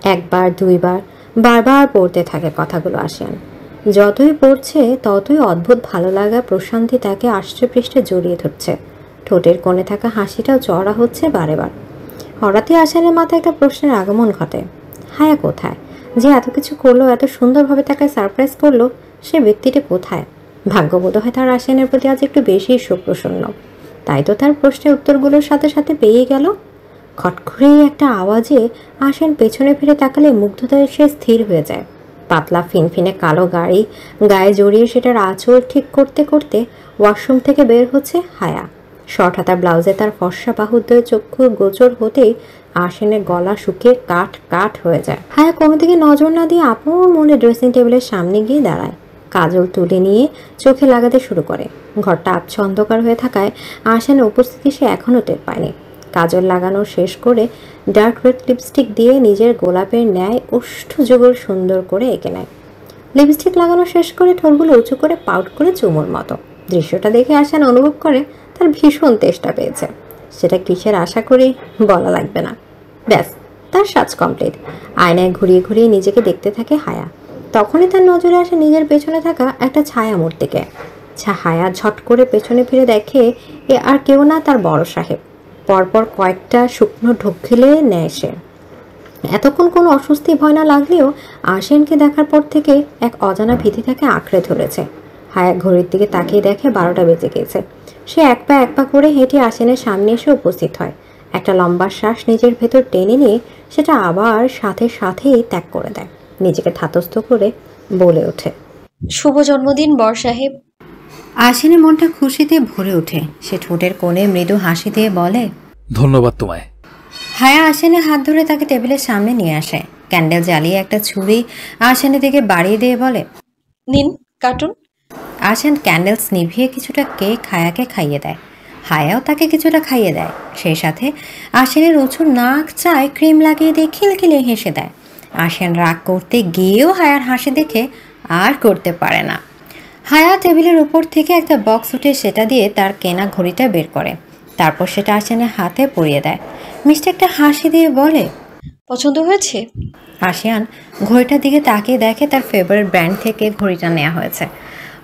একবার দুইবার বারবার পড়তে থাকে কথাগুলো আসেন। যতই পড়ছে ততই অদ্ভুত ভালো লাগা প্রশান্তি তাকে আষ্টে জড়িয়ে ধরছে। ঠোঁটের কোণে থাকা হাসিটাও চড়া হচ্ছে বারে বার। হঠাৎই আশানের মাথায় একটা প্রশ্নের আগমন ঘটে। হায়া কোথায়? যে এত কিছু করলো, এত সুন্দরভাবে তাকে সারপ্রাইজ করলো, সে ব্যক্তিটি কোথায়? ভাগ্যবোধ হয় তার আশানের প্রতি আজ একটু বেশি সুপ্রসন্ন, তাই তো তার প্রশ্নের উত্তরগুলোর সাথে সাথে পেয়ে গেল। খটখড়ে একটা আওয়াজে আশান পেছনে ফিরে তাকালে মুগ্ধতায় সে স্থির হয়ে যায়। পাতলা ফিনফিনে কালো গাড়ি গায়ে জড়িয়ে সেটার আঁচল ঠিক করতে করতে ওয়াশরুম থেকে বের হচ্ছে হায়া। শর্ট হাতা ব্লাউজে তার ফর্সা বাহুদ্বয়ে চক্ষু গোচর হতেই আশানের গলা শুকিয়ে কাঠ কাঠ হয়ে যায়। হায়া কোনো দিকে নজর না দিয়ে আপন মনে ড্রেসিং টেবিলের সামনে গিয়ে দাঁড়ায়। কাজল তুলে নিয়ে চোখে লাগাতে শুরু করে। ঘরটা আবছা অন্ধকার হয়ে থাকায় আশানের উপস্থিতি সে এখনও টের পায়নি। কাজল লাগানো শেষ করে ডার্ক রেড লিপস্টিক দিয়ে নিজের গোলাপের ন্যায় ওষ্ঠ যুগল সুন্দর করে এঁকে নেয়। লিপস্টিক লাগানো শেষ করে ঠোঁটগুলো উঁচু করে পাউট করে চুমুর মতো। দৃশ্যটা দেখে আশান অনুভব করে তার ভীষণ তেষ্টা পেয়েছে। সেটা কিসের আশা করি বলা লাগবে না। ব্যাস, তার সাজ কমপ্লিট। আয়নায় ঘুরিয়ে ঘুরিয়ে নিজেকে দেখতে থাকে হায়া। তখনই তার নজরে আসে নিজের পেছনে থাকা একটা ছায়া মূর্তিকে। হায়া ঝট করে পেছনে ফিরে দেখে এ আর কেউ না, তার বড় সাহেব। পরপর কয়েকটা শুকনো ঢোক গিলে নেয় সে। এতক্ষণ কোনো অস্বস্তি ভয় না লাগলেও আশিয়ানকে দেখার পর থেকে এক অজানা ভীতি তাকে আঁকড়ে ধরেছে। হায়া ঘড়ির দিকে তাকিয়ে দেখে 12টা বেজে গেছে। সে এক পা করে হেঁটে আশিয়ানের সামনে এসে উপস্থিত হয়। একটা লম্বা শ্বাস নিজের ভেতর টেনে নিয়ে সেটা আবার সাথে সাথেই ত্যাগ করে দেয়। নিজেকে ধাতস্থ করে বলে ওঠে, শুভ জন্মদিন বর সাহেব। আশিনের মনটা খুশিতে ভরে ওঠে। সে ঠোঁটের কোণে মৃদু হাসি দিয়ে বলে, ধন্যবাদ তোমায়। হায়া আশানের হাত ধরে তাকে টেবিলের সামনে নিয়ে আসে। ক্যান্ডেল জ্বালিয়ে একটা ছুরি আশানের দিকে বাড়িয়ে দিয়ে বলে, নিন কার্টুন। আশান ক্যান্ডেলস নিভিয়ে কিছুটা কেক হায়াকে খাইয়ে দেয়। হায়াও তাকে কিছুটা খাইয়ে দেয়। সেই সাথে আশানের উঁচু নাক চায় ক্রিম লাগিয়ে দিয়ে খিলখিলে হেসে দেয়। আশান রাগ করতে গিয়েও হায়ার হাসি দেখে আর করতে পারে না। হায়া টেবিলের উপর থেকে একটা বক্স উঠে সেটা দিয়ে তার কেনা ঘড়িটা বের করে। তারপর সেটা আশানের হাতে পরিয়ে দেয়। মিষ্টি একটা হাসি দিয়ে বলে, পছন্দ হয়েছে? আশিয়ান ঘড়িটার দিকে তাকিয়ে দেখে তার ফেভারিট ব্র্যান্ড থেকে ঘড়িটা নেওয়া হয়েছে।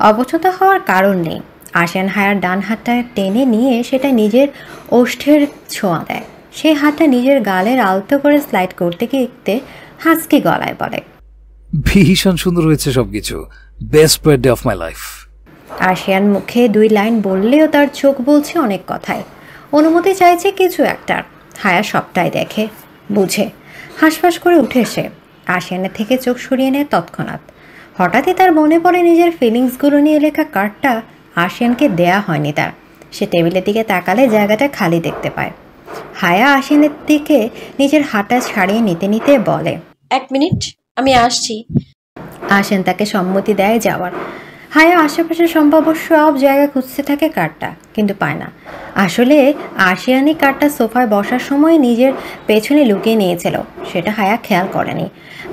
অপছন্দ হওয়ার কারণ নেই। আশিয়ান হায়ার ডান হাতটা টেনে নিয়ে সেটা নিজের ওষ্ঠের ছোঁয়া দেয়। সেই হাতটা নিজের গালের আলতো করে স্লাইড করতে গিয়ে হাসকি গলায় বলে, ভীষণ সুন্দর হয়েছে সবকিছু। Best birthday of my life. আশিয়ান মুখে 2 লাইন বললেও তার চোখ বলছে অনেক কথাই। অনুমতি চাইছে কিছু একটার। হায়া সবটাই দেখে, বুঝে। হাঁসফাঁস করে উঠে সে আশিয়ানের থেকে চোখ সরিয়ে নেয় তৎক্ষণাৎ। হঠাৎই তার মনে পড়ে নিজের ফিলিংসগুলো নিয়ে লেখা কার্ডটা আশিয়ানকে দেয়া হয়নি তার। সে টেবিলের দিকে তাকালে জায়গাটা খালি দেখতে পায়। হায়া আশিয়ানের দিকে নিজের হাতটা ছাড়িয়ে নিতে নিতে বলে, 1 মিনিট, আমি আসছি। আশিয়ান তাকে সম্মতি দেয় যাওয়ার। হায়া আশেপাশে সম্ভাব্য সব জায়গা খুঁজতে থাকে কার্ডটা, কিন্তু পায় না। আসলে আশিয়ানি কার্ডটা সোফায় বসার সময় নিজের পেছনে লুকিয়ে নিয়েছিল, সেটা হায়া খেয়াল করেনি।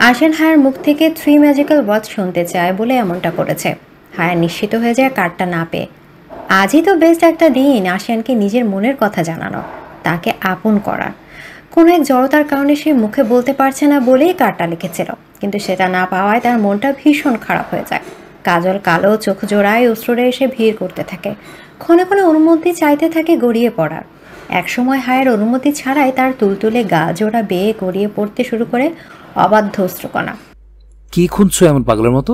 আশিয়ান হায়ার মুখ থেকে 3 ম্যাজিক্যাল ওয়ার্ডস শুনতে চায় বলে এমনটা করেছে। হায়া নিশ্চিত হয়ে যায় কার্ডটা না পেয়ে। আজই তো বেস্ট একটা দিন আশিয়ানকে নিজের মনের কথা জানানো, তাকে আপন করার। কোনো এক জড়তার কারণে সে মুখে বলতে পারছে না বলেই কার্ডটা লিখেছিল, কিন্তু সেটা না পাওয়ায় তার মনটা ভীষণ খারাপ হয়ে যায়। কাজল কালো চোখ জোড়ায় অশ্রুরে এসে ভিড় করতে থাকে। ক্ষণে ক্ষণে অনুমতি চাইতে থাকে গড়িয়ে পড়ার। একসময় হায়ের অনুমতি ছাড়াই তার তুলতুলে গা জোড়া বেয়ে গড়িয়ে পড়তে শুরু করে অবাধ্য অশ্রুকণা। কি খুঁজছো এমন পাগলের মতো?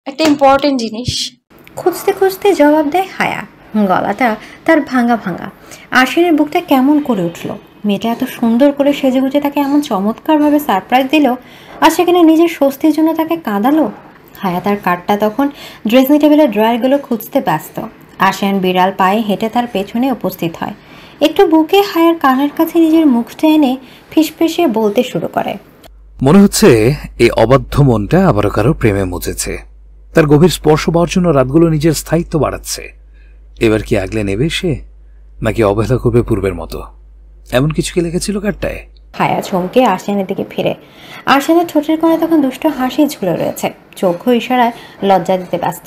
একটা ইম্পর্টেন্ট জিনিস। খুঁজতে খুঁজতে জবাব দেয় হায়া। গলাটা তার ভাঙা ভাঙা। আশিনের বুকটা কেমন করে উঠল। মেয়েটা এত সুন্দর করে সেজেগুজে তাকে এমন চমৎকারভাবে সারপ্রাইজ দিল, আর সেখানে নিজের স্বস্তির জন্য তাকে কাঁদালো। হায়া তার কার্ডটা তখন ড্রেসিং টেবিলের ড্রয়ারগুলো খুঁজতে ব্যস্ত। আশিয়ান বিড়াল পায়ে হেঁটে তার পেছনে উপস্থিত হয়। একটু বুকে হায়ার কানের কাছে নিজের মুখটা এনে ফিসফিসে বলতে শুরু করে, মনে হচ্ছে এই অবাধ্য মনটা আবারও কারো প্রেমে মজেছে। তার গভীর স্পর্শ পাওয়ার জন্য রাতগুলো নিজের স্থায়িত্ব বাড়াচ্ছে। এবার কি আগলে নেবে সে, নাকি অবহেলা করবে পূর্বের মতো? এমন কিছু কি লেখেছিল কার্ডটায়? হায়া চমকে আশিয়ানের দিকে ফিরে। আশিয়ানের ঠোঁটের কোণে তখন দুষ্ট হাসি ঝুলে রয়েছে। চক্ষু ইশারায় লজ্জা দিতে ব্যস্ত।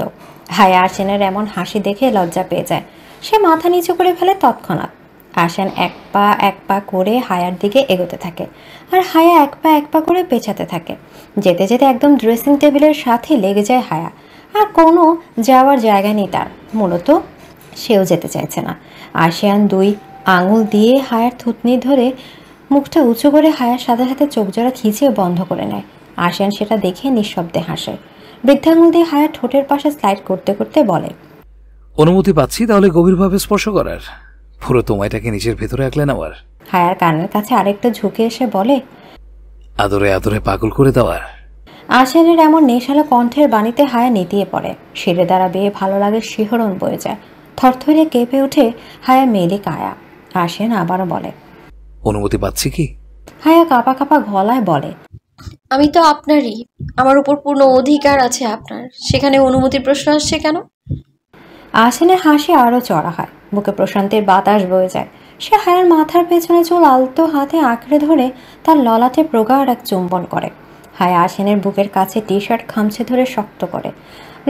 হায়া আশিয়ানের এমন হাসি দেখে লজ্জা পেয়ে যায়। সে মাথা নিচু করে ফেলে তৎক্ষণাৎ। আশান এক পা করে হায়ার দিকে এগোতে থাকে, আর হায়া এক পা করে পেছাতে থাকে। যেতে যেতে একদম ড্রেসিং টেবিলের সাথে লেগে যায় হায়া। আর কোনো যাওয়ার জায়গা নেই তার, মূলত সেও যেতে চাইছে না। আশিয়ান 2 আঙুল দিয়ে হায়ার থুতনি ধরে মুখটা উঁচু করে হায়ার সাথে সাথে চোখ জোড়া খিঁচিয়ে বন্ধ করে নেয়। আশিয়ান সেটা দেখে নিঃশব্দে হাসে। বৃদ্ধাঙ্গুল দিয়ে হায়ার ঠোঁটের পাশে স্লাইড করতে করতে বলে, অনুমতি পাচ্ছি তাহলে গভীরভাবে স্পর্শ করার, পুরো তোমায়টাকে নিজের ভেতরে আঁকলে নেওয়ার, হায়ার কানের কাছে আরেকটা ঝুঁকে এসে বলে, আদরে আদরে পাগল করে দেওয়ার। আশিয়ানের এমন নেশালো কণ্ঠের বাণীতে হায়া নেতিয়ে পড়ে। সিঁড়ে দ্বারা বেয়ে ভালো লাগে শিহরণ বয়ে যায়। থরথরে কেঁপে ওঠে হায়া মেলে কায়া। আশিয়ান আবারও বলে, অনুমতি পাচ্ছি কি? হায়া কাঁপা কাঁপা গলায় বলে, আমি তো আপনারই, আমার উপর পূর্ণ অধিকার আছে আপনার, সেখানে অনুমতির প্রশ্ন আসছে কেন? আশিয়ানের হাসি আরও চড়া হয়, বুকে প্রশান্তির বাতাস বয়ে যায়। সে হায়ার মাথার পেছনে চুল আলতো হাতে আঁকড়ে ধরে তার ললাটে প্রগাঢ় এক চুম্বন করে। হায়া আশিয়ানের বুকের কাছে টি শার্ট খামচে ধরে শক্ত করে।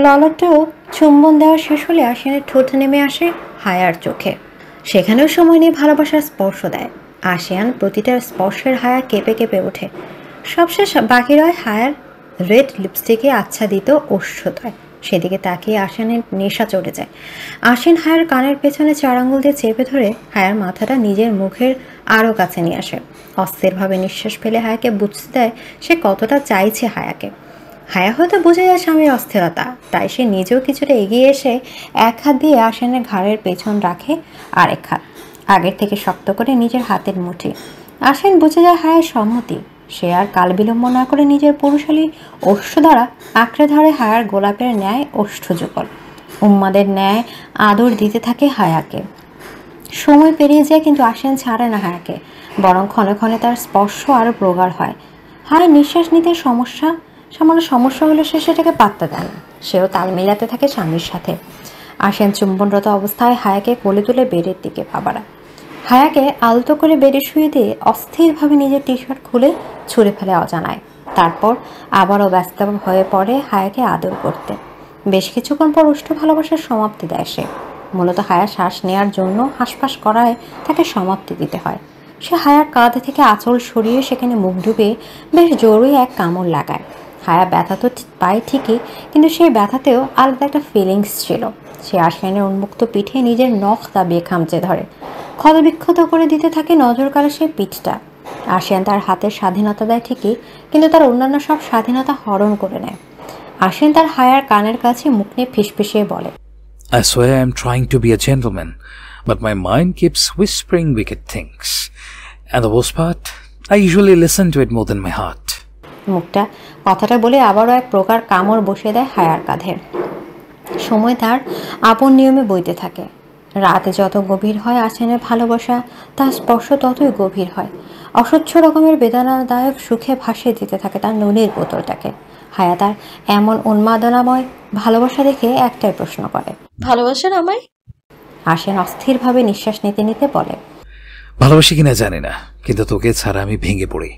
ললাটেও চুম্বন দেওয়া শেষ হলে আশিয়ানের ঠোঁট নেমে আসে হায়ার চোখে। সেখানেও সময় নিয়ে ভালোবাসার স্পর্শ দেয়। আশিয়ান প্রতিটা স্পর্শের হায়া কেঁপে কেঁপে ওঠে। সবশেষ বাকি রয় হায়ার রেড লিপস্টিকে আচ্ছাদিত ওষ্ঠদ্বয়। সেদিকে তাকিয়ে আশিয়ানের নেশা চড়ে যায়। আশিয়ান হায়ার কানের পেছনে 4 আঙুল দিয়ে চেপে ধরে হায়ার মাথাটা নিজের মুখের আরও কাছে নিয়ে আসে। অস্থিরভাবে নিঃশ্বাস ফেলে হায়াকে বুঝতে দেয় সে কতটা চাইছে হায়াকে। হায়া হয়তো বুঝে যায় স্বামীর অস্থিরতা, তাই সে নিজেও কিছুটা এগিয়ে এসে এক হাত দিয়ে আশিয়ানের ঘাড়ের পেছন রাখে, আরেক হাত আগের থেকে শক্ত করে নিজের হাতের মুঠি। আশিয়ান বুঝে যায় হায়ার সম্মতি। সে আর কাল বিলম্ব না করে নিজের পুরুষালী ওষ্ঠ দ্বারা আঁকড়ে ধরে হায়ার গোলাপের ন্যায় ওষ্ঠ যুগল। উম্মাদের ন্যায় আদর দিতে থাকে হায়াকে। সময় পেরিয়ে যায় কিন্তু আশিয়ান ছাড়ে না হায়াকে, বরং ক্ষণে ক্ষণে তার স্পর্শ আরও প্রগাঢ় হয়। হায়ার নিঃশ্বাস নিতে সামান্য সমস্যা হলে সে সেটাকে পাত্তা দেয় না। সেও তাল মেলাতে থাকে স্বামীর সাথে। আশিয়ান চুম্বনরত অবস্থায় হায়াকে কোলে তুলে বেডের দিকে পা বাড়ায়। হায়াকে আলতো করে বেডে শুয়ে দিয়ে অস্থিরভাবে নিজের টি শার্ট খুলে ছুঁড়ে ফেলে অজানায়। তারপর আবারও ব্যস্ত হয়ে পড়ে হায়াকে আদর করতে। বেশ কিছুক্ষণ পর উষ্ঠ ভালোবাসার সমাপ্তি দেয় সে। মূলত হায়া শ্বাস নেয়ার জন্য হাঁসফাঁস করায় তাকে সমাপ্তি দিতে হয়। সে হায়ার কাঁধ থেকে আঁচল সরিয়ে সেখানে মুখ ডুবে বেশ জোরে এক কামড় লাগায়। হায়া ব্যথা তো পায় ঠিকই, কিন্তু সেই ব্যথাতেও আলাদা একটা ফিলিংস ছিল। সে আশিয়ানের উন্মুক্ত পিঠে নিজের নখ দাবিয়ে খামচে ধরে, ক্ষতবিক্ষত করে দিতে থাকে নজর কাড়ে সেই পিঠটা। আশিয়ান তার হাতের স্বাধীনতা দেয় ঠিকই, কিন্তু তার অন্যান্য সব স্বাধীনতা হরণ করে নেয়। আশিয়ান তার হায়ার কানের কাছে মুখ নিয়ে ফিসফিসিয়ে বলে, I swear I'm trying to be a gentleman, but my mind keeps whispering wicked things. And the worst part, I usually listen to it more than my heart. মুখটা কথাটা বলে আবারও এক প্রকার কামড় বসিয়ে দেয় হায়ার কাঁধে। সময় তার আপন নিয়মে বইতে থাকে। রাতে যত গভীর হয় আশিয়ানের ভালোবাসা, তার স্পর্শ ততই গভীর হয়। অসহ্য রকমের বেদনাদায়ক সুখে ভাসিয়ে দিতে থাকে তার নুনের বোতলটাকে। হায়া তার এমন উন্মাদনাময় ভালোবাসা দেখে একটাই প্রশ্ন করে, ভালোবাসেন আমায়? আশিয়ান অস্থিরভাবে নিঃশ্বাস নিতে নিতে বলে, ভালোবাসি কিনা জানি না, কিন্তু তোকে ছাড়া আমি ভেঙে পড়ি,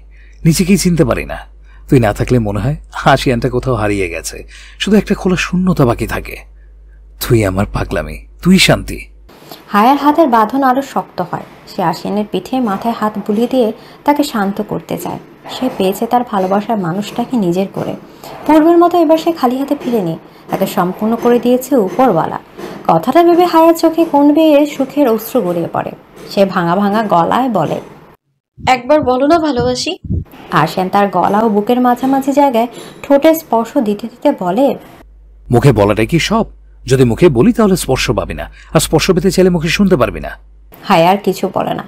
নিজেকেই চিনতে পারি না। তুই না থাকলে মনে হয় আশিয়ানটা কোথাও হারিয়ে গেছে, শুধু একটা খোলা শূন্যতা বাকি থাকে। তুই আমার পাগলামি, তুই শান্তি। হায়ার হাতের বাঁধন আরো শক্ত হয়। সে আশিয়ানের পিঠে মাথায় হাত বুলিয়ে দিয়ে তাকে শান্ত করতে চায়। সে পেয়েছে তার ভালোবাসার মানুষটাকে নিজের করে। পূর্বের মতো এবার সে খালি হাতে ফিরেনি, তাকে সম্পূর্ণ করে দিয়েছে উপরওয়ালা। কথাটা ভেবে হায়ার চোখে কোণ বেয়ে সুখের অশ্রু গড়িয়ে পড়ে। সে ভাঙা ভাঙা গলায় বলে, একবার বলো না ভালোবাসি। আশিয়ান তার গলা ও বুকের মাঝামাঝি জায়গায় ঠোঁটের স্পর্শ দিতে দিতে বলে, মুখে বলাটাই কি সব? যদি মুখে বলি তাহলে স্পর্শ পাবি না, আর স্পর্শ পেতে চাইলে মুখে শুনতে পারবি না। হায়ার কিছু বলে না,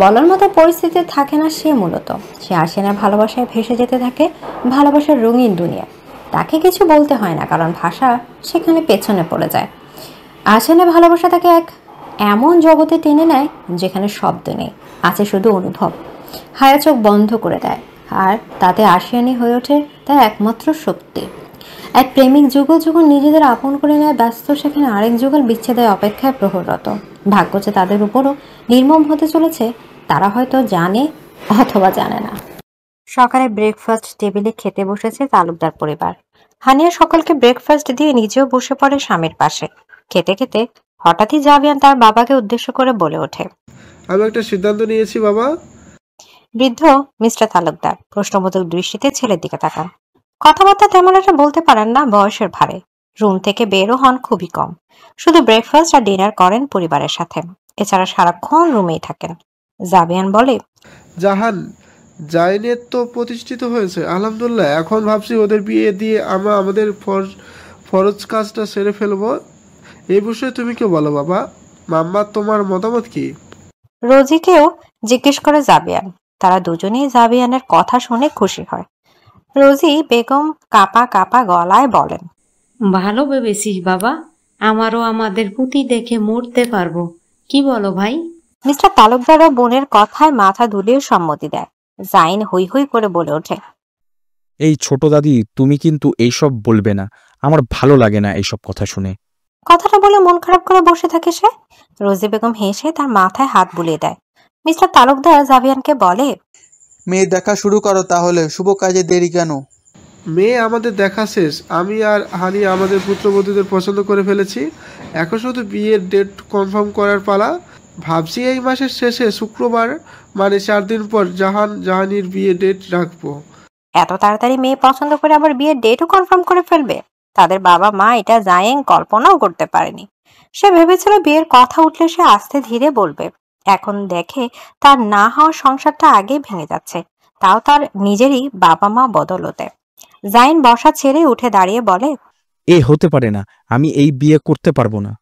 বলার মতো পরিস্থিতি থাকে না সে। মূলত সে আশিয়ানের ভালোবাসায় ভেসে যেতে থাকে, ভালোবাসার রঙিন দুনিয়া। তাকে কিছু বলতে হয় না, কারণ ভাষা সেখানে পেছনে পড়ে যায়। আশিয়ানের ভালোবাসা তাকে এক এমন জগতে টেনে নেয় যেখানে শব্দ নেই, আছে শুধু অনুভব। হায়া চোখ বন্ধ করে দেয়, আর তাতে আশিয়ানি হয়ে ওঠে তার একমাত্র শক্তি। এক প্রেমিক যুগল যখন নিজেদের আপন করে নেয় ব্যস্ত, সেখানে আরেক যুগল বিচ্ছেদের অপেক্ষায় প্রহররত। ভাগ্য যে তাদের উপরও নির্মম হতে চলেছে, তারা হয়তো জানে অথবা জানে না। সকালে ব্রেকফাস্ট টেবিলে খেতে বসেছে তালুকদার পরিবার। হানিয়া সকালকে ব্রেকফাস্ট দিয়ে নিজেও বসে পড়ে স্বামীর পাশে। খেতে খেতে হঠাৎই জাবিয়ান তার বাবাকে উদ্দেশ্য করে বলে ওঠে, আমি একটা সিদ্ধান্ত নিয়েছি বাবা। বৃদ্ধ মিস্টার তালুকদার প্রশ্নবোধক দৃষ্টিতে ছেলের দিকে তাকান। কথাবার্তা তেমন একটা বলতে পারেন না বয়সের ভারে। রুম থেকে বেরও হন খুবই কম। শুধু ব্রেকফাস্ট আর ডিনার করেন পরিবারের সাথে। এছাড়া সারাক্ষণ রুমেই থাকেন। জাবিয়ান বলে, জাহান জাইনের তো প্রতিষ্ঠিত হয়েছে আলহামদুলিল্লাহ। এখন ভাবছি ওদের বিয়ে দিয়ে আমরা আমাদের ফরজ কাজটা সেরে ফেলবো। এই বিষয়ে তুমি কি বলো বাবা? মাম্মা তোমার মতামত কি? রোজিকেও জিজ্ঞেস করে জাবিয়ান। তারা দুজনেই জাবিয়ানের কথা শুনে খুশি হয়। রোজি বেগম কাপা কাপা গলায় বলেন, ভালো ভেবেছিস বাবা, আমারও আমাদের পুঁতি দেখে মরতে পারবো। কি বলো ভাই? মিস্টার তালুকদারও বোনের কথায় মাথা দুলিয়ে সম্মতি দেয়। জাইন হই হই করে বলে ওঠে, এই ছোট দাদি, তুমি কিন্তু এইসব বলবে না, আমার ভালো লাগে না এইসব কথা শুনে। কথাটা বলে মন খারাপ করে বসে থাকে সে। রোজি বেগম হেসে তার মাথায় হাত বুলিয়ে দেয়। মিস্টার তালুকদার জাবিয়ানকে বলে, মেয়ে দেখা শুরু করো তাহলে, শুভ কাজে দেরি কেন? মেয়ে আমাদের দেখা শেষ। আমি আর হানি আমাদের পুত্রবধূদের পছন্দ করে ফেলেছি। এখন শুধু বিয়ের ডেট কনফার্ম করার পালা। ভাবছি এই মাসের শেষে শুক্রবার, মানে 4 দিন পর জাহানির বিয়ে ডেট রাখবো। এত তাড়াতাড়ি মেয়ে পছন্দ করে আবার বিয়ের ডেটও কনফার্ম করে ফেলবে? তাদের বাবা মা এটা জায়েন কল্পনাও করতে পারেনি। সে ভেবেছিল বিয়ের কথা উঠলে সে আস্তে ধীরে বলবে। এখন দেখে তার না হওয়া সংসারটা আগেই ভেঙে যাচ্ছে, তাও তার নিজেরই বাবা মা বদলতে। জাইন বসা ছেড়ে উঠে দাঁড়িয়ে বলে, এ হতে পারে না, আমি এই বিয়ে করতে পারবো না।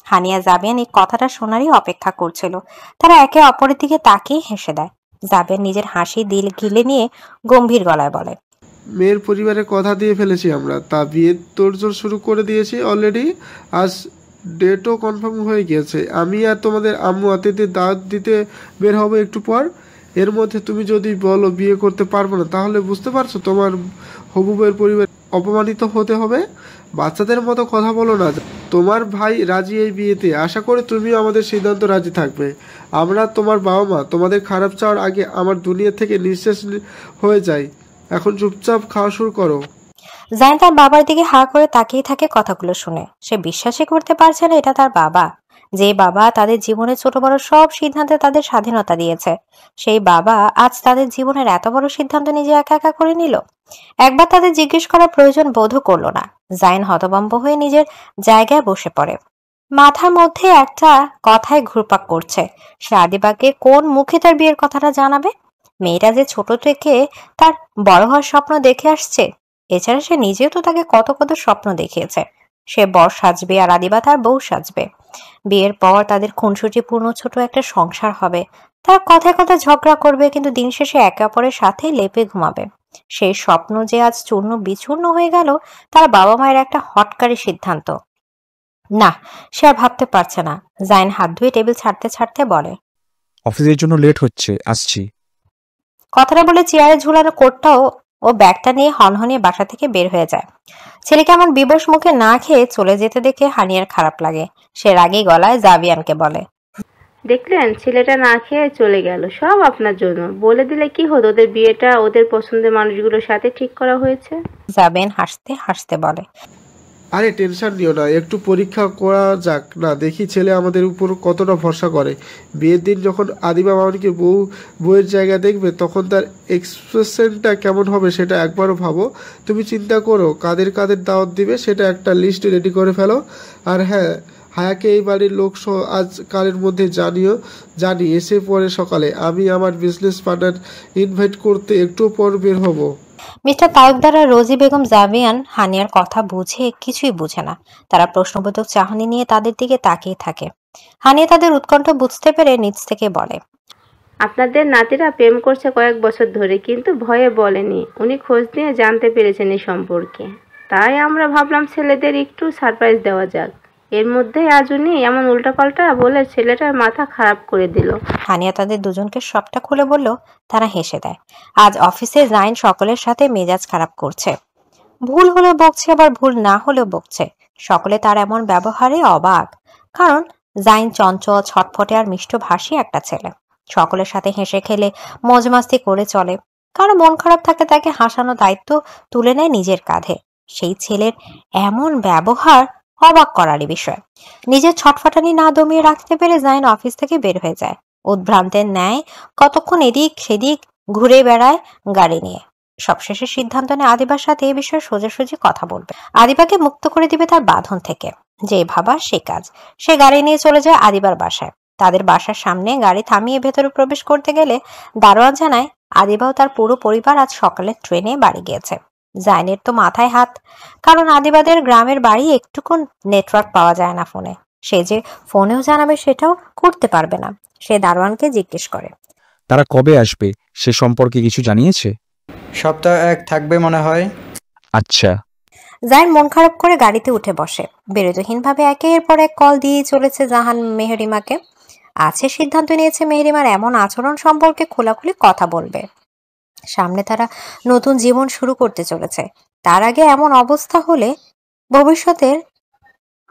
হানিয়া জাবিয়ান এই কথাটা শোনারই অপেক্ষা করছিল। তারা একে অপরের দিকে তাকিয়ে হেসে দেয়। জাবিয়ান নিজের হাসি দিল গিলে নিয়ে গম্ভীর গলায় বলে, মেয়ের পরিবারে কথা দিয়ে ফেলেছি আমরা, তা বিয়ের তোড়জোড় শুরু করে দিয়েছি অলরেডি। আজ ডেটও কনফার্ম হয়ে গিয়েছে। আমি আর তোমাদের আম্মু আত্মীয়দের দাওয়াত দিতে বের হবো একটু পর। এর মধ্যে তুমি যদি বলো বিয়ে করতে পারবো না, তাহলে বুঝতে পারছো তোমার হবু বউয়ের পরিবার অপমানিত হতে হবে। বাচ্চাদের মতো কথা বলো না। তোমার ভাই রাজি এই বিয়েতে, আশা করি তুমিও আমাদের সিদ্ধান্ত রাজি থাকবে। আমরা তোমার বাবা মা, তোমাদের খারাপ চাওয়ার আগে আমার দুনিয়া থেকে নিঃশেষ হয়ে যায়। এখন চুপচাপ খাওয়া শুরু করো। জাইন তার বাবার দিকে হা করে তাকিয়ে থাকে কথাগুলো শুনে। সে বিশ্বাসই করতে পারছে না এটা তার বাবা। যে বাবা তাদের জীবনে ছোট বড় সব সিদ্ধান্তে তাদের স্বাধীনতা দিয়েছে, সেই বাবা আজ তাদের জীবনের এত বড় সিদ্ধান্ত নিজে একা একা করে নিল। একবার তাদের জিজ্ঞেস করার প্রয়োজন বোধও করলো না। জাইন হতভম্ব হয়ে নিজের জায়গায় বসে পড়ে। মাথার মধ্যে একটা কথায় ঘুরপাক করছে। সে আদিবাকে কোন মুখে তার বিয়ের কথাটা জানাবে? মেয়েটা যে ছোট থেকে তার বড় হওয়ার স্বপ্ন দেখে আসছে। এছাড়া সে নিজেও তো তাকে কত কত স্বপ্ন দেখিয়েছে। সে বর সাজবে আর আদিবা তার বউ সাজবে। বিয়ের পর তাদের খুনসুটিপূর্ণ ছোট একটা সংসার হবে। তারা কথায় কথায় ঝগড়া করবে, কিন্তু দিন শেষে একে অপরের সাথে লেপে ঘুমাবে। সেই স্বপ্ন যে আজ চূর্ণ বিচূর্ণ হয়ে গেল তার বাবা মায়ের একটা হটকারী সিদ্ধান্ত। না, সে আর ভাবতে পারছে না। জাইন হাত ধুয়ে টেবিল ছাড়তে ছাড়তে বলে, অফিসের জন্য লেট হচ্ছে, আসছি। কথাটা বলে চেয়ারে ঝুলানো কোটটাও ও ব্যাগটা নিয়ে হনহনিয়ে বাসা থেকে বের হয়ে যায়। ছেলেকে এমন বিবশ মুখে না খেয়ে চলে যেতে দেখে হানিয়ার খারাপ লাগে। সে রাগী গলায় জাবিয়ানকে বলে, দেখলেন, ছেলেটা না খেয়ে চলে গেল। সব আপনার জন্য। বলে দিলে কি হতো, ওদের বিয়েটা ওদের পছন্দের মানুষগুলোর সাথে ঠিক করা হয়েছে। জাবিয়ান হাসতে হাসতে বলে, আরে টেনশন নিও না, একটু পরীক্ষা করা যাক না, দেখি ছেলে আমাদের উপর কতটা ভরসা করে। বিয়ের দিন যখন আদিবা মামনিকে বউয়ের জায়গা দেখবে, তখন তার এক্সপ্রেশনটা কেমন হবে সেটা একবারও ভাবো। তুমি চিন্তা করো কাদের কাদের দাওয়াত দিবে, সেটা একটা লিস্ট রেডি করে ফেলো। আর হ্যাঁ, হায়াকে এই বাড়ির লোক আজ কালের মধ্যে জানি এসে পরে সকালে। আমি আমার বিজনেস পার্টনার ইনভাইট করতে একটু পর বের হব। মিস্টার তালুকদার আর রোজি বেগম জাবিয়ান হানিয়ার কথা বুঝে কিছুই বুঝে না। তারা প্রশ্নবোধক চাহনি নিয়ে তাদের দিকে তাকিয়ে থাকে। হানিয়া তাদের উৎকণ্ঠ বুঝতে পেরে নিচ থেকে বলে, আপনাদের নাতিরা প্রেম করছে কয়েক বছর ধরে, কিন্তু ভয়ে বলেনি। উনি খোঁজ নিয়ে জানতে পেরেছেন এই সম্পর্কে। তাই আমরা ভাবলাম ছেলেদের একটু সারপ্রাইজ দেওয়া যাক। এর মধ্যে আজ উনি এমন উল্টাপাল্টা বলে ছেলেটার মাথা খারাপ করে দিল। হানিয়া তাদের দুজনকে সবটা খুলে বলল। তারা হেসে দেয়। আজ অফিসে জাইন সকলের সাথে মেজাজ খারাপ করছে। ভুল হলেও বকছে, আবার ভুল না হলেও বকছে। সকলে তার এমন ব্যবহারে অবাক। কারণ জাইন চঞ্চল, ছটফটে আর মিষ্টভাষী একটা ছেলে। সকলের সাথে হেসে খেলে মজমাস্তি করে চলে। কারো মন খারাপ থাকলে তাকে হাসানো দায়িত্ব তুলে নেয় নিজের কাঁধে। সেই ছেলের এমন ব্যবহার অবাক করারই বিষয়। নিজের ছটফটানি না দমিয়ে রাখতে পেরে জাইন অফিস থেকে বের হয়ে যায়। উদ্ভ্রান্তের ন্যায় কতক্ষণ এদিক সেদিক ঘুরে বেড়ায় গাড়ি নিয়ে। সবশেষে সিদ্ধান্ত নেয় আদিবার সাথে এ বিষয়ে সোজাসুজি কথা বলবে, আদিবাকে মুক্ত করে দিবে তার বাঁধন থেকে। যে ভাবা সে কাজ। সে গাড়ি নিয়ে চলে যায় আদিবার বাসায়। তাদের বাসার সামনে গাড়ি থামিয়ে ভেতরে প্রবেশ করতে গেলে দারোয়ান জানায় আদিবাও তার পুরো পরিবার আজ সকালে ট্রেনে বাড়ি গিয়েছে। জাইনের তো মাথায় হাত, কারণ আদিবাদের গ্রামের বাড়ি একটুকু নেটওয়ার্ক পাওয়া যায় না ফোনে। সে যে ফোনেও জানাবে সেটাও করতে পারবে না। সে দারোয়ানকে জিজ্ঞেস করে, তারা কবে আসবে সে সম্পর্কে কিছু জানিয়েছে? সপ্তাহ 1 থাকবে মনে হয়। আচ্ছা। জাইন মন খারাপ করে গাড়িতে উঠে বসে। বিরতহীনভাবে একের পর এক কল দিয়েই চলেছে জাহান মেহরিমাকে। আছে সিদ্ধান্ত নিয়েছে মেহরিমার এমন আচরণ সম্পর্কে খোলাখুলি কথা বলবে। সামনে তারা নতুন জীবন শুরু করতে চলেছে। তার আগে এমন অবস্থা হলে ভবিষ্যতের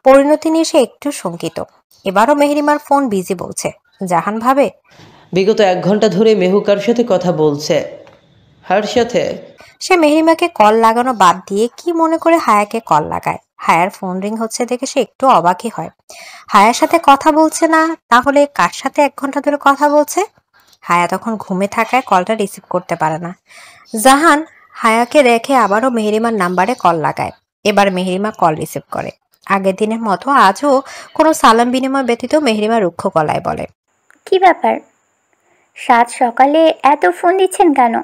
পরিণতি নিয়ে সে একটু শঙ্কিত। এবারও মেহরিমার ফোন বিজি বলছে। জাহান ভাবে, বিগত 1 ঘন্টা ধরে মেহু কার সাথে কথা বলছে? হার সাথে। সে মেহরিমাকে কল লাগানো বাদ দিয়ে কি মনে করে হায়াকে কল লাগায়। হায়ার ফোন রিং হচ্ছে দেখে সে একটু অবাকই হয়। হায়ার সাথে কথা বলছে না, তাহলে কার সাথে 1 ঘন্টা ধরে কথা বলছে? হায়া তখন ঘুমে থাকায় কলটা রিসিভ করতে পারে না। জাহান হায়াকে দেখে আবারও মেহরিমার নাম্বারে কল লাগায়। এবার মেহরিমা কল রিসিভ করে। আগের দিনের মতো আজও কোনো সালাম বিনিময় ব্যতীত মেহরিমা রুক্ষ গলায় বলে, কি ব্যাপার, সাত সকালে এত ফোন দিচ্ছেন কেন?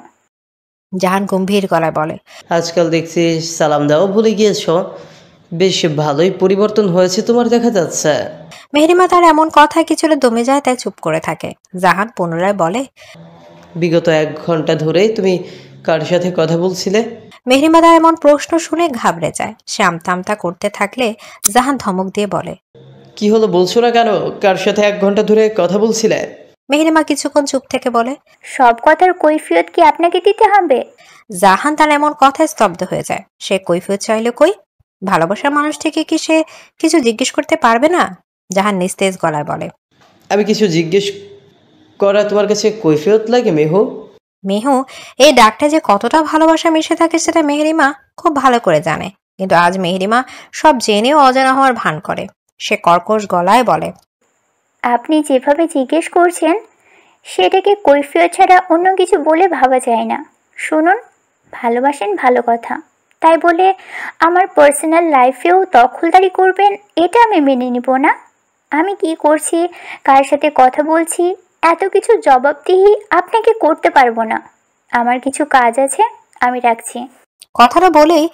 জাহান গম্ভীর গলায় বলে, আজকাল দেখছি সালাম দেওয়া ভুলে গিয়েছো। বেশ ভালোই পরিবর্তন হয়েছে তোমার দেখা যাচ্ছে। মেহরিমা তার এমন কথায় কিছুটা দমে যায়, তাই চুপ করে থাকে। জাহান পুনরায় বলে, বিগত 1 ঘন্টা ধরে তুমি কার সাথে কথা বলছিলে? মেহরিমা তার এমন প্রশ্ন শুনে ঘাবড়ে যায়। সে আমতা আমতা করতে থাকলে জাহান ধমক দিয়ে বলে, কি হলো বলছো না কেন? কার সাথে 1 ঘন্টা ধরে কথা বলছিলে? মেহরিমা কিছুক্ষণ চুপ থেকে বলে, সব কথার কৈফিয়ত কি আপনাকে দিতে হবে? জাহান তার এমন কথায় স্তব্ধ হয়ে যায়। সে কৈফিয়ত চাইলে কই? ভালোবাসার মানুষ থেকে কি সে কিছু জিজ্ঞেস করতে পারবে না? জাহান নিস্তেজ গলায় বলে, আমি কিছু জিজ্ঞেস করা তোমার কাছে কৈফিয়ত লাগে মেহু? মেহু এই ডাকটা যে কতটা ভালোবাসা মিশে থাকে সেটা মেহরিমা খুব ভালো করে জানে। কিন্তু আজ মেহরিমা সব জেনেও অজানা হওয়ার ভান করে। সে কর্কশ গলায় বলে, আপনি যেভাবে জিজ্ঞেস করছেন সেটাকে কৈফিয়ত ছাড়া অন্য কিছু বলে ভাবা যায় না। শুনুন, ভালোবাসেন ভালো কথা, তাই বলে আমার পার্সোনাল লাইফেও দখলদারি করবেন এটা আমি মেনে নিব না। আমি কি করছি, কার সাথে কথা বলছি, এত কিছু জবাবদিহি আপনাকে করতে পারবো না। আমার কিছু কাজ আছে, আমি রাখছি। কথাটা বলেই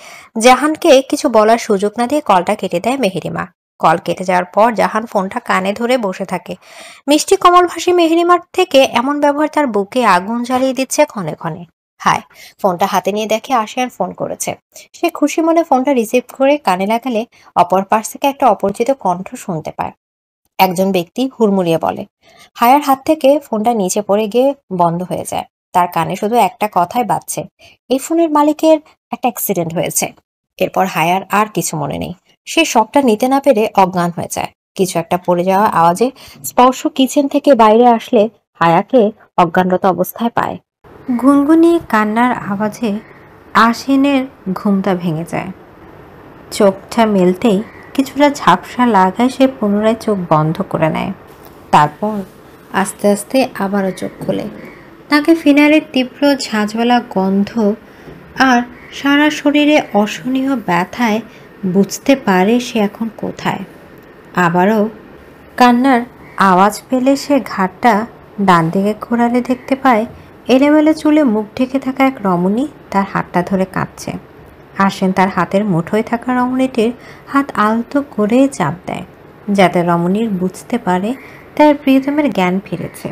জাহানকে কিছু বলার সুযোগ না দিয়ে কলটা কেটে দেয় মেহরিমা। কল কেটে যাওয়ার পর জাহান ফোনটা কানে ধরে বসে থাকে। মিষ্টি কমলভাসী মেহরিমার থেকে এমন ব্যবহার তার বুকে আগুন জ্বালিয়ে দিচ্ছে ক্ষণে ক্ষণে। হায়, ফোনটা হাতে নিয়ে দেখে আশিয়ান ফোন করেছে। সে খুশি মনে ফোনটা রিসিভ করে কানে লাগালে অপর পাশ থেকে একটা অপরিচিত কণ্ঠ শুনতে পায়। একজন ব্যক্তি হুড়মুড়িয়ে বলে। হায়ার হাত থেকে ফোনটা নিচে পড়ে গিয়ে বন্ধ হয়ে যায়। তার কানে শুধু একটা কথাই বাজছে, এই ফোনের মালিকের একটা অ্যাক্সিডেন্ট হয়েছে। এরপর হায়ার আর কিছু মনে নেই। সে শকটা নিতে না পেরে অজ্ঞান হয়ে যায়। কিছু একটা পড়ে যাওয়া আওয়াজে স্পর্শ কিচেন থেকে বাইরে আসলে হায়াকে অজ্ঞানরত অবস্থায় পায়। গুনগুনিয়ে কান্নার আওয়াজে আশিনের ঘুমটা ভেঙে যায়। চোখটা মেলতেই কিছুটা ঝাপসা লাগায় সে পুনরায় চোখ বন্ধ করে নেয়। তারপর আস্তে আস্তে আবারও চোখ খোলে। তাকে ফিনাইলের তীব্র ঝাঁঝওয়ালা গন্ধ আর সারা শরীরে অসহনীয় ব্যথায় বুঝতে পারে সে এখন কোথায়। আবারও কান্নার আওয়াজ পেলে সে ঘাটটা ডান দিকে ঘোরালে দেখতে পায় এলোমেলো চুলে মুখ ঢেকে থাকা এক রমণী তার হাতটা ধরে কাঁদছে। আশিন তার হাতের মুঠোয় থাকা রমণীটির হাত আলতো করে চাপ দেয়, যাতে রমণীর বুঝতে পারে তার প্রিয়তমের জ্ঞান ফিরেছে।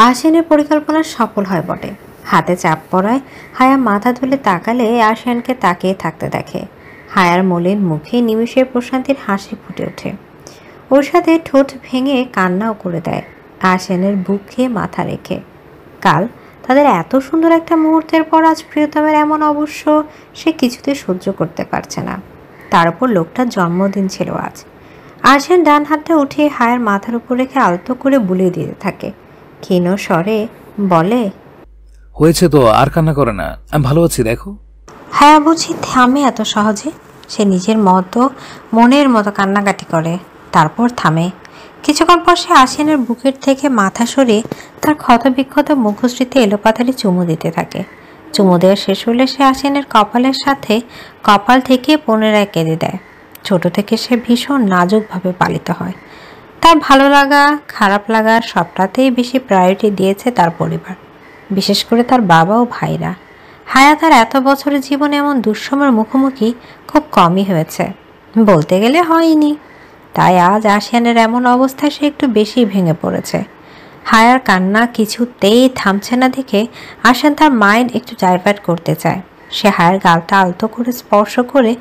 আশিনের পরিকল্পনা সফল হয় বটে। হাতে চাপ পড়ায় হায়া মাথা তুলে তাকালে আশিয়ানকে তাকিয়ে থাকতে দেখে। হায়ার মলিন মুখে নিমিষের প্রশান্তির হাসি ফুটে ওঠে। ওর সাথে ঠোঁট ভেঙে কান্নাও করে দেয়, আশিয়ানের বুকে মাথা রেখে। কাল তাদের এত সুন্দর একটা মুহূর্তের পর আজ প্রিয়তমের এমন অবশ্য সে কিছুতে সহ্য করতে পারছে না। তার উপর লোকটার জন্মদিন ছিল আজ। আশিয়ান ডান হাতটা উঠিয়ে হায়ার মাথার উপর রেখে আলতো করে বুলিয়ে দিতে থাকে। ক্ষীণ স্বরে বলে, হয়েছে তো, আর কান্না করে না, আমি ভালো আছি দেখো। হায়া বুঝি থামে এত সহজে? সে নিজের মতো মনের মতো কান্নাকাটি করে, তারপর থামে। কিছুক্ষণ পর সে আশিয়ানের বুকের থেকে মাথা সরিয়ে তার ক্ষতবিক্ষত মুখশ্রীতে এলোপাতাড়ি চুমু দিতে থাকে। চুমু দেওয়া শেষ হলে সে আশিয়ানের কপালের সাথে কপাল থেকে পুনরায় কেঁদে দেয়। ছোট থেকে সে ভীষণ নাজুকভাবে পালিত হয়। তার ভালো লাগা খারাপ লাগা সবটাতেই বেশি প্রায়োরিটি দিয়েছে তার পরিবার, বিশেষ করে তার বাবা ও ভাইরা। হায়া তার এত বছরের জীবনে এমন দুঃসময়ের মুখোমুখি খুব কমই হয়েছে, বলতে গেলে হয়নি। তাই আজ আশিয়ানের এমন অবস্থায় সে একটু বেশি ভেঙে পড়েছে। হায়ার কান্না কিছুতেই থামছে না দেখে আশিয়ান তার মাইন্ড একটু ডাইভার্ট করতে চায়। সে হায়ার গালটা আলতো করে স্পর্শ করে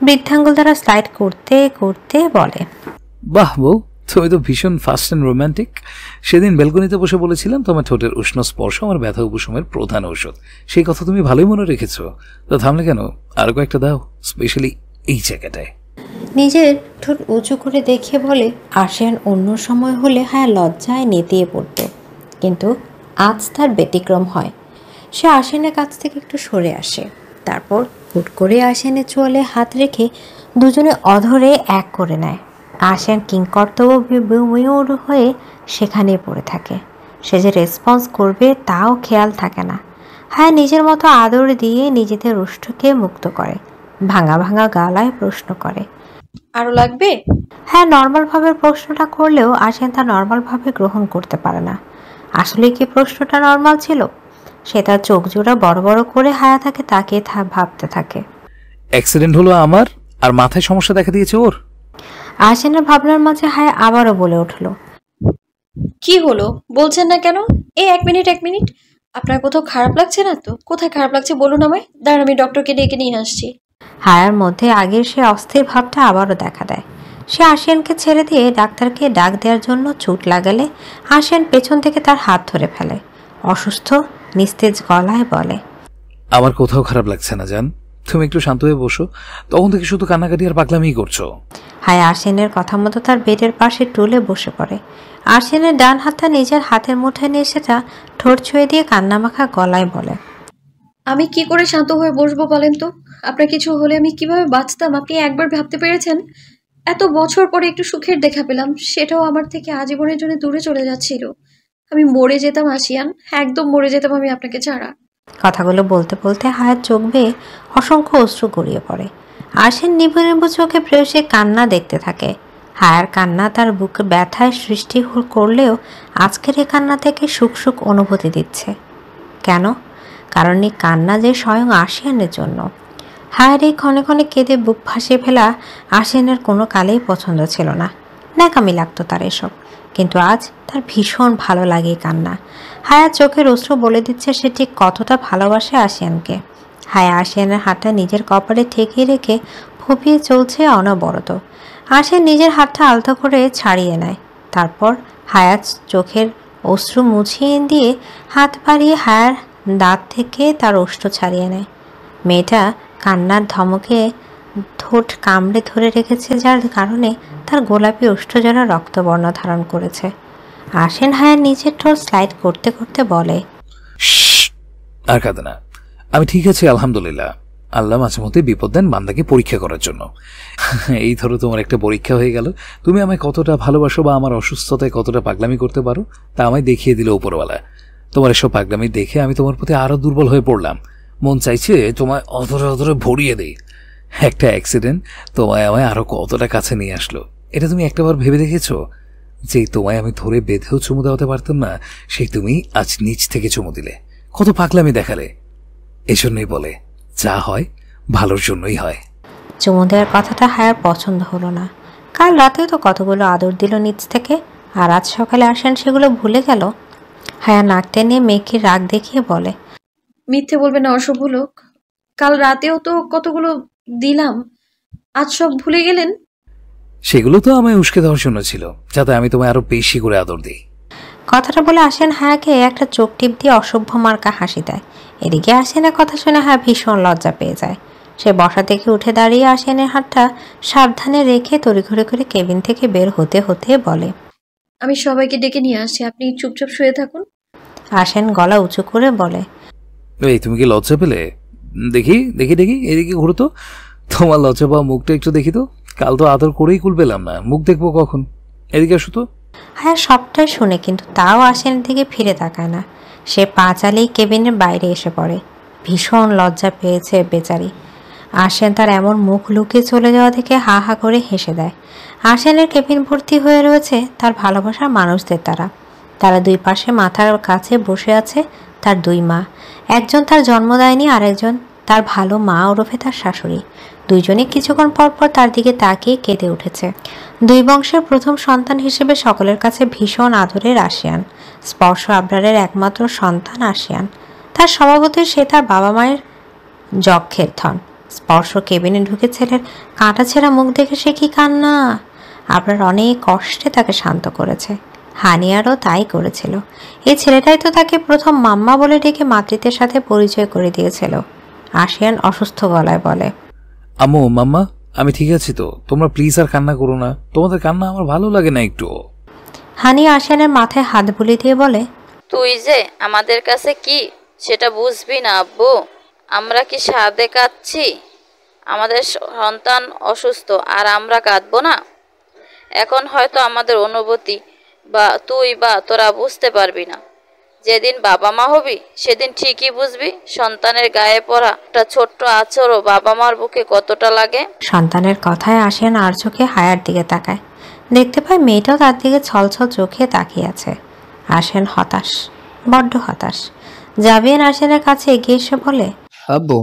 বৃদ্ধাঙ্গুল দ্বারা স্লাইড করতে করতে বলে, বাহ বউ, তুমি তো ভীষণ ফাস্ট অ্যান্ড রোম্যান্টিক। সেদিন বেলকনিতে বসে বলেছিলাম তোমার ঠোঁটের উষ্ণ স্পর্শ আমার ব্যথা উপশমের প্রধান ঔষধ। সেই কথা তুমি ভালোই মনে রেখেছো। তো থামলে কেন? আরো কয়েকটা দাও, স্পেশালি এই জায়গাটায়। নিজের ঠোঁট উঁচু করে দেখিয়ে বলে। আশিয়ান অন্য সময় হলে হায়া লজ্জায় নেতিয়ে পড়ত, কিন্তু আজ তার ব্যতিক্রম হয়। সে আশিয়ানের কাছ থেকে একটু সরে আসে, তারপর হুট করে আশিয়ানের চোয়ালে হাত রেখে দুজনে অধরে এক করে নেয়। আশিয়ান কিংকর্তব্য হয়ে সেখানেই পড়ে থাকে। সে যে রেসপন্স করবে তাও খেয়াল থাকে না। হায়া নিজের মতো আদর দিয়ে নিজেদের রুষ্টকে মুক্ত করে, ভাঙা ভাঙা গলায় প্রশ্ন করে, আরো লাগবে? হ্যাঁ, নর্মালভাবে প্রশ্নটা করলেও আশিয়ান তা নর্মালভাবে গ্রহণ করতে পারে না। আসলে কি প্রশ্নটা নর্মাল ছিল? সে তার চোখ জোড়া বড় বড় করে হায়া তাকে তাকিয়ে ভাবতে থাকে। অ্যাক্সিডেন্ট হলো আমার, আর মাথায় সমস্যা দেখা দিয়েছে ওর। আশিয়ানের ভাবনার মাঝে হায়া আবারও বলে উঠল, কি হলো বলছেন না কেন? এই এক মিনিট আপনার কোথাও খারাপ লাগছে না তো? কোথায় খারাপ লাগছে বলুন আমায়। দাঁড়ান, আমি ডক্টরকে ডেকে নিয়ে আসছি। হায়ার মধ্যে আগের সে অস্থির ভাবটা আবারও দেখা দেয়। সে আশিয়ানকে ছেড়ে দিয়ে ডাক্তারকে ডাক দেওয়ার জন্য ছুট লাগালে আশিয়ান পেছন থেকে তার হাত ধরে ফেলে। অসুস্থ নিস্তেজ গলায় বলে, আমার কোথাও খারাপ লাগছে না জান, তুমি একটু শান্ত হয়ে বসো। তখন থেকে শুধু কান্নাকাটি আর পাগলামিই করছো। হায়া আশিয়ানের কথা মতো তার বেডের পাশে টুলে বসে পড়ে। আশিয়ানের ডান হাতটা নিজের হাতের মুঠোয় নিয়ে সেটা ঠোঁট ছুঁয়ে দিয়ে কান্নামাখা গলায় বলে, আমি কি করে শান্ত হয়ে বসবো বলেন তো? আপনার কিছু হলে আমি কিভাবে বাঁচতাম আপনি একবার ভাবতে পেরেছেন? এত বছর পরে একটু সুখের দেখা পেলাম, সেটাও আমার থেকে আজীবনের জন্য দূরে চলে যাচ্ছিল। আমি মরে যেতাম আশিয়ান, একদম মরে যেতাম আমি আপনাকে ছাড়া। কথাগুলো বলতে বলতে হায়ার চোখ বেয়ে অসংখ্য অশ্রু গড়িয়ে পড়ে। আশিয়ান নিভু নিভু চোখে প্রেয়সী কান্না দেখতে থাকে। হায়ার কান্না তার বুকের ব্যথায় সৃষ্টি করলেও আজকের এই কান্না থেকে সুখ সুখ অনুভূতি দিচ্ছে। কেন? কারণ এই কান্না যে স্বয়ং আশিয়ানের জন্য। হায়ার এই ক্ষণে ক্ষণে কেঁদে বুক ভাসিয়ে ফেলা আশিয়ানের কোনো কালেই পছন্দ ছিল না, ন্যাকামি লাগতো তার এসব। কিন্তু আজ তার ভীষণ ভালো লাগে কান্না। হায়ার চোখের অশ্রু বলে দিচ্ছে সে ঠিক কতটা ভালোবাসে আশিয়ানকে। হায়া আশিয়ানের হাতটা নিজের কপালে ঠেকিয়ে রেখে ফুপিয়ে চলছে অনবরত। আশিয়ান নিজের হাতটা আলতো করে ছাড়িয়ে নেয়, তারপর হায়ার চোখের অশ্রু মুছিয়ে দিয়ে হাত বাড়িয়ে হায়ার দাঁত থেকে তার ওষ্ঠ ছাড়িয়ে নেয়। মেয়েটা কান্নার ধমকে ঠোঁট কামড়ে ধরে রেখেছে, যার কারণে তার গোলাপি ওষ্ঠজোড়া রক্তবর্ণ ধারণ করেছে। আশিয়ান হায়ার নিচের ঠোঁট স্লাইড করতে করতে বলে, আর কাঁদে না, আমি ঠিক আছি আলহামদুলিল্লাহ। আল্লাহ মাঝে মধ্যে বিপদ দেন বান্দাকে পরীক্ষা করার জন্য। এই ধরো তোমার একটা পরীক্ষা হয়ে গেল। তুমি আমায় কতটা ভালোবাসো বা আমার অসুস্থতায় কতটা পাগলামি করতে পারো তা আমায় দেখিয়ে দিল উপরওয়ালা। তোমার এসব পাগলামি দেখে আমি তোমার প্রতি আরো দুর্বল হয়ে পড়লাম। মন চাইছে তোমায় অধরে অধরে ভরিয়ে দেই। একটা অ্যাক্সিডেন্ট তোমায় আমায় আরো কতটা কাছে নিয়ে আসলো, এটা তুমি একটাবার ভেবে দেখেছো? যে তোমায় আমি ধরে বেঁধেও চুমু দেওয়াতে পারতাম না, সেই তুমি আজ নিচ থেকে চুমু দিলে, কত পাগলামি দেখালে। এজন্যই বলে যা হয় ভালোর জন্যই হয়। চুমু দেওয়ার কথাটা হায়ার পছন্দ হলো না। কাল রাতেও তো কতগুলো আদর দিল নিচ থেকে, আর আজ সকালে আসেন সেগুলো ভুলে গেল। হায়া নাক টেনে মেয়েকে রাগ দেখিয়ে বলে, মিথ্যে বলবেন না অশুভ লোক, কাল রাতেও তো কতগুলো দিলাম, আজ সব ভুলে গেলেন? সেগুলো তো আমায় উস্কে দেওয়ার জন্য ছিল, যাতে আমি তোমায় আরো বেশি করে আদর দিই। কথাটা বলে আসেন হায়াকে একটা চোখ টিপ দিয়ে অসভ্য মার্কা হাসি দেয়। এদিকে আসেনের কথা শুনে হায়া ভীষণ লজ্জা পেয়ে যায়। সে বসা থেকে উঠে দাঁড়িয়ে আসেনের হাতটা সাবধানে রেখে তড়িঘড়ি করে কেবিন থেকে বের হতে হতে বলে, আমি সবাইকে ডেকে নিয়ে আসছি, আপনি চুপচাপ শুয়ে থাকুন। আসেন গলা উঁচু করে বলে, এই তুমি কি লজ্জা পেলে? দেখি দেখি দেখি, এদিকে ঘুরো তো, তোমার লজ্জা পাওয়া মুখটা একটু দেখি তো। কাল তো আদর করেই কুল পেলাম না, মুখ দেখবো কখন? এদিকে আসো তো। হ্যাঁ সবটাই শুনে কিন্তু তাও আশিয়ানের দিকে ফিরে তাকায় না। সে পা চালিয়ে কেবিনের বাইরে এসে পড়ে। ভীষণ লজ্জা পেয়েছে বেচারি। আশিয়ান তার এমন মুখ লুকিয়ে চলে যাওয়া দেখে হা হা করে হেসে দেয়। আশিয়ানের কেবিন ভর্তি হয়ে রয়েছে তার ভালোবাসার মানুষদের দ্বারা। তারা দুই পাশে মাথার কাছে বসে আছে তার দুই মা। একজন তার জন্ম দেয়নি, আরেকজন তার ভালো মা ওরফে তার শাশুড়ি। দুইজনে কিছুক্ষণ পর পর তার দিকে তাকিয়ে কেঁদে উঠেছে। দুই বংশের প্রথম সন্তান হিসেবে সকলের কাছে ভীষণ আদরের আশিয়ান। স্পর্শ আবরারের একমাত্র সন্তান আশিয়ান। তার স্বভাবতই সে তার বাবা মায়ের যক্ষের ধন। স্পর্শ কেবিনে ঢুকে ছেলের কাঁটা ছেঁড়া মুখ দেখে সে কি কান্না! আবরার অনেক কষ্টে তাকে শান্ত করেছে। হানিয়ারও তাই করেছিল। এই ছেলেটাই তো তাকে প্রথম মাম্মা বলে ডেকে মাতৃত্বের সাথে পরিচয় করে দিয়েছিল। আশিয়ান অসুস্থ গলায় বলে, আম্মু মাম্মা আমি ঠিক আছি তো, তোমরা প্লিজ আর কান্না করো না, তোমাদের কান্না আমার ভালো লাগে না একটু। হানি আশিয়ানের মাথায় হাত বুলিয়ে দিয়ে বলে, তুই যে আমাদের কাছে কি সেটা বুঝবি না আব্বু। আমরা কি সাধে কাঁদছি? আমাদের সন্তান অসুস্থ আর আমরা কাঁদবো না? এখন হয়তো আমাদের অনুভূতি বা তুই বা তোরা বুঝতে পারবি না। যেদিন বাবা মা হবি সেদিন ঠিকই বুঝবি সন্তানের গায়ে পড়া একটা ছোট্ট আঁচড়ও বাবা মার বুকে কতটা লাগে। সন্তানের কথায় আশিয়ান আর চোখে হায়ার দিকে তাকায়। দেখতে পায় মেয়েটাও তার দিকে ছলছল চোখে তাকিয়ে আছে। আশিয়ান হতাশ, বড্ড হতাশ। জাবিয়ান আশিয়ানের কাছে এগিয়ে এসে বলে, আব্বু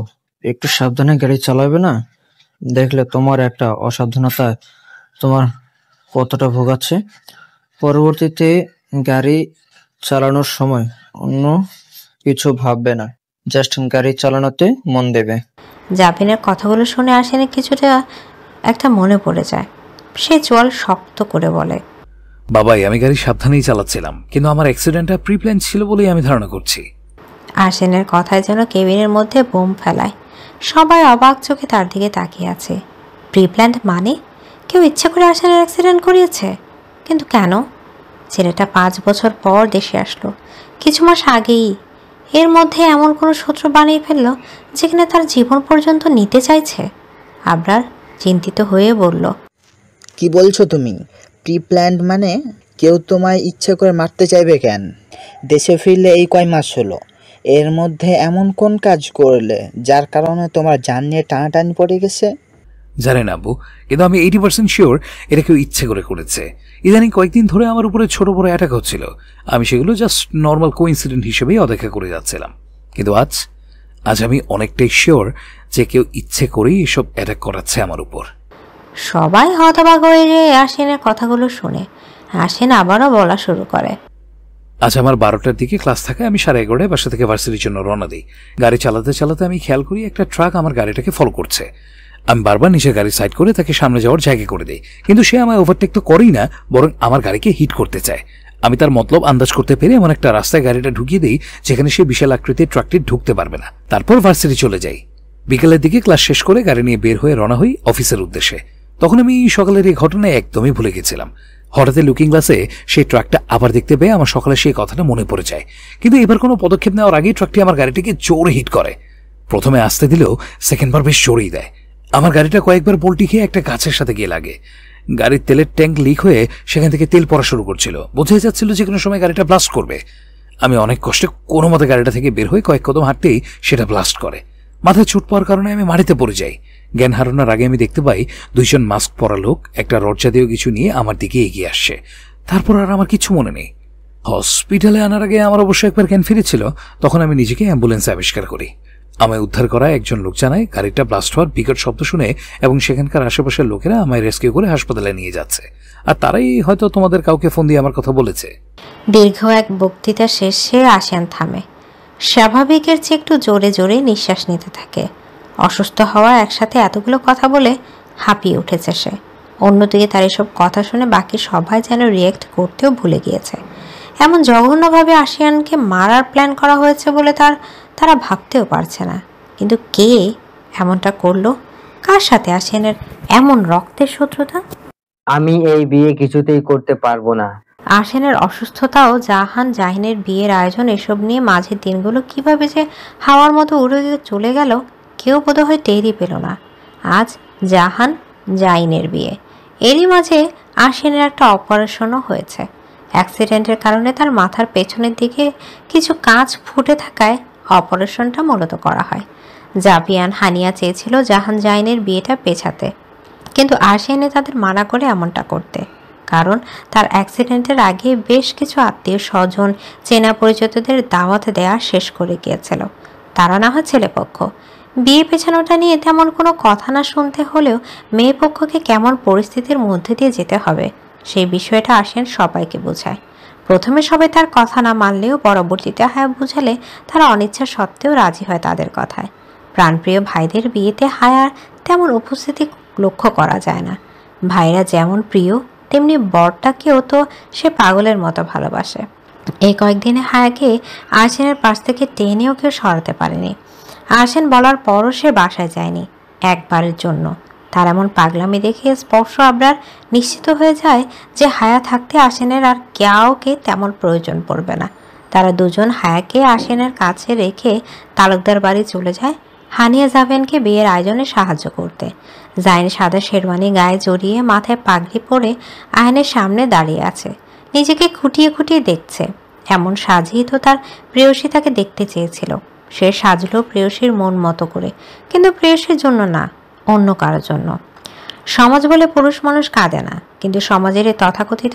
একটু সাবধানে গাড়ি চালাবে না? দেখলে তোমার একটা অসাবধানতা তোমার কতটা ভোগাচ্ছে। পরবর্তীতে গাড়ি চালানোর সময় অন্য কিছু ভাববে না, জাস্ট গাড়ি চালানোতে মন দেবে। জাবিনের কথাগুলো শুনে আশিয়ানের কিছুটা একটা মনে পড়ে যায়। সে চোয়াল শক্ত করে বলে, বাবাই আমি গাড়ি সাবধানেই চালাচ্ছিলাম, কিন্তু আমার অ্যাক্সিডেন্টটা প্রিপ্ল্যান ছিল বলেই আমি ধারণা করছি। আশিয়ানের কথায় যেন কেবিনের মধ্যে বোম ফেলায়। সবাই অবাক চোখে তার দিকে তাকিয়ে আছে। প্রিপ্ল্যান্ড মানে? কেউ ইচ্ছা করে আশিয়ানের অ্যাক্সিডেন্ট করিয়েছে? কিন্তু কেন? ছেলেটা 5 বছর পর দেশে আসলো, কিছু মাস আগেই। এর মধ্যে এমন কোনো সূত্র বানিয়ে ফেললো যেখানে তার জীবন পর্যন্ত নিতে চাইছে। আবরার চিন্তিত হয়ে বলল, কি বলছো তুমি? প্রিপ্ল্যান্ড মানে? কেউ তোমায় ইচ্ছে করে মারতে চাইবে কেন? দেশে ফিরলে এই কয় মাস হলো, এর মধ্যে এমন কোন কাজ করলে যার কারণে তোমার জান নিয়ে টানাটানি পড়ে গেছে? জানি না আব্বু, কিন্তু আমি 80% শিওর এটা কেউ ইচ্ছে করে করেছে। ইদানিং কয়েকদিন ধরে আমার উপরে ছোট বড় অ্যাটাক হচ্ছিল, আমি সেগুলো জাস্ট নর্মাল কোইন্সিডেন্ট হিসেবেই অপেক্ষা করে যাচ্ছিলাম। কিন্তু আজ আমি অনেকটাই শিওর যে কেউ ইচ্ছে করেই এসব অ্যাটাক করাচ্ছে আমার উপর। সবাই হতবাক হয়ে যায় আশিয়ানের কথাগুলো শুনে। আশিয়ান আবারও বলা শুরু করে, আজ আমার 12টার দিকে ক্লাস থাকে, আমি 11:30 বাসা থেকে ভার্সিটির জন্য রওনা দিই। গাড়ি চালাতে চালাতে আমি খেয়াল করি একটা ট্রাক আমার গাড়িটাকে ফলো করছে। আমি বারবার নিজের গাড়ি সাইড করে তাকে সামনে যাওয়ার জায়গা করে দিই, কিন্তু সে আমায় ওভারটেক তো করেই না, বরং আমার গাড়িকে হিট করতে চায়। আমি তার মতলব আন্দাজ করতে পেরে এমন একটা রাস্তায় গাড়িটা ঢুকিয়ে দিই যেখানে সে বিশাল আকৃতির ট্রাকটি ঢুকতে পারবে না। তারপর ভার্সিটি চলে যাই। বিকেলের দিকে ক্লাস শেষ করে গাড়ি নিয়ে বের হয়ে রওনা হই অফিসের উদ্দেশ্যে। তখন আমি সকালের এই ঘটনায় একদমই ভুলে গেছিলাম। হঠাৎ লুকিং গ্লাসে সেই ট্রাকটা আবার দেখতে পেয়ে আমার সকালে সেই কথাটা মনে পড়ে যায়। কিন্তু এবার কোনো পদক্ষেপ নেওয়ার আগেই ট্রাকটি আমার গাড়িটিকে জোরে হিট করে। প্রথমে আসতে দিলেও সেকেন্ডবার বেশ জোরেই দেয়। আমার গাড়িটা কয়েকবার পল্টি খেয়ে একটা গাছের সাথে গিয়ে লাগে। গাড়ির তেলের ট্যাঙ্ক লিক হয়ে সেখান থেকে তেল পড়া শুরু করছিল। বোঝাই যাচ্ছিল যে কোনো সময় গাড়িটা ব্লাস্ট করবে। আমি অনেক কষ্টে কোনো মতে গাড়িটা থেকে বের হয়ে কয়েক কদম হাঁটতেই সেটা ব্লাস্ট করে। মাথায় চোট পাওয়ার কারণে আমি মাটিতে পড়ে যাই। জ্ঞান হারানোর আগে আমি দেখতে পাই 2 জন মাস্ক পরা লোক একটা রড জাতীয় কিছু নিয়ে আমার দিকে এগিয়ে আসছে। তারপর আর আমার কিছু মনে নেই। হসপিটালে আনার আগে আমার অবশ্য একবার জ্ঞান ফিরেছিল। তখন আমি নিজেকে অ্যাম্বুলেন্সে আবিষ্কার করি। আমায় উদ্ধার করা একজন লোক জানায় গাড়িটা ব্লাস্ট হওয়ার বিকট শব্দ শুনে এবং সেখানকার আশেপাশের লোকেরা আমায় রেস্কিউ করে হাসপাতালে নিয়ে যাচ্ছে। আর তারাই হয়তো তোমাদের কাউকে ফোন দিয়ে আমার কথা বলেছে। দীর্ঘ এক বক্তৃতা শেষে আশিয়ান থামে। স্বাভাবিকের চেয়ে একটু জোরে জোরে নিঃশ্বাস নিতে থাকে। অসুস্থ হওয়া একসাথে এতগুলো কথা বলে হাঁপিয়ে উঠেছে সে। অন্যদিকে তার এসব কথা শুনে বাকি সবাই যেন রিয়েক্ট করতেও ভুলে গিয়েছে। এমন জঘন্যভাবে আশিয়ানকে মারার প্ল্যান করা হয়েছে বলে তারা ভাবতেও পারছে না। কিন্তু কে এমনটা করলো? কার সাথে আশিয়ানের এমন রক্তের শত্রুতা? আমি এই বিয়ে কিছুতেই করতে পারবো না। আশিয়ানের অসুস্থতাও জাহান জাহিনের বিয়ের আয়োজন এসব নিয়ে মাঝের দিনগুলো কিভাবে যে হাওয়ার মতো উড়ে চলে গেল কেউ বোধহয় টেরই পেল না। আজ জাহান জাহিনের বিয়ে, এরই মাঝে আশিয়ানের একটা অপারেশনও হয়েছে। অ্যাক্সিডেন্টের কারণে তার মাথার পেছনের দিকে কিছু কাঁচ ফুটে থাকায় অপারেশনটা মূলত করা হয়। জাভিয়ান হানিয়া চেয়েছিল জাহান জাইনের বিয়েটা পেছাতে, কিন্তু আরশিয়ানে তাদের মানা করে এমনটা করতে, কারণ তার অ্যাক্সিডেন্টের আগে বেশ কিছু আত্মীয় স্বজন চেনা পরিচিতদের দাওয়াত দেওয়া শেষ করে গিয়েছিল। তারা না হয় ছেলেপক্ষ। বিয়ে পেছানোটা নিয়ে তেমন কোনো কথা না শুনতে হলেও মেয়ে পক্ষকে কেমন পরিস্থিতির মধ্যে দিয়ে যেতে হবে সেই বিষয়টা আরশিয়ান সবাইকে বোঝায়। প্রথমে সবাই তার কথা না মানলেও পরবর্তীতে হায়া বুঝালে তারা অনিচ্ছা সত্ত্বেও রাজি হয় তাদের কথায়। প্রাণপ্রিয় ভাইদের বিয়েতে হায়ার তেমন উপস্থিতি লক্ষ্য করা যায় না। ভাইরা যেমন প্রিয় তেমনি বরটাকেও তো সে পাগলের মতো ভালোবাসে। এই কয়েকদিনে হায়াকে আরশিয়ানের পাশ থেকে টেনেও কেউ সরাতে পারেনি। আরশিয়ান বলার পরও সে বাসায় যায়নি একবারের জন্য। তার এমন পাগলামি দেখে স্পর্শ আবরার নিশ্চিত হয়ে যায় যে হায়া থাকতে আরশিয়ানের আর কাউকে তেমন প্রয়োজন পড়বে না। তারা দুজন হায়াকে আরশিয়ানের কাছে রেখে তালুকদার বাড়ি চলে যায় হানিয়া জাভেনকে বিয়ের আয়োজনে সাহায্য করতে। জাইন সাদা শেরওয়ানি গায়ে জড়িয়ে মাথায় পাগড়ি পরে আয়নের সামনে দাঁড়িয়ে আছে, নিজেকে খুঁটিয়ে খুঁটিয়ে দেখছে। এমন সাজেই তো তার প্রেয়সী তাকে দেখতে চেয়েছিল। সে সাজলো প্রেয়সীর মন মতো করে, কিন্তু প্রেয়সীর জন্য না, অন্য কারোর জন্য। সমাজ বলে পুরুষ মানুষ কাঁদে না, কিন্তু সমাজের এই তথাকথিত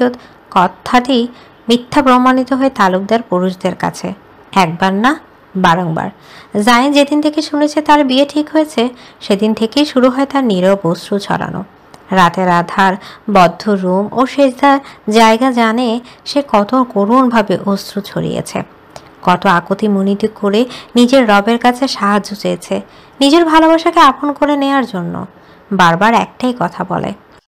কথাটি মিথ্যা প্রমাণিত হয়ে তালুকদার পুরুষদের কাছে একবার না বারংবার। জাইন যেদিন থেকে শুনেছে তার বিয়ে ঠিক হয়েছে সেদিন থেকেই শুরু হয় তার নীরব অশ্রু ছড়ানো। রাতের আধার বদ্ধ রুম ও সেজদার জায়গা জানে সে কত করুণভাবে অশ্রু ছড়িয়েছে, কত আকুতি মুনিতি করে নিজের রবের কাছে সাহায্য চেয়েছে নিজের ভালোবাসাকে আপন করে নেয়ার জন্য। বারবার একটাই কথা বলে,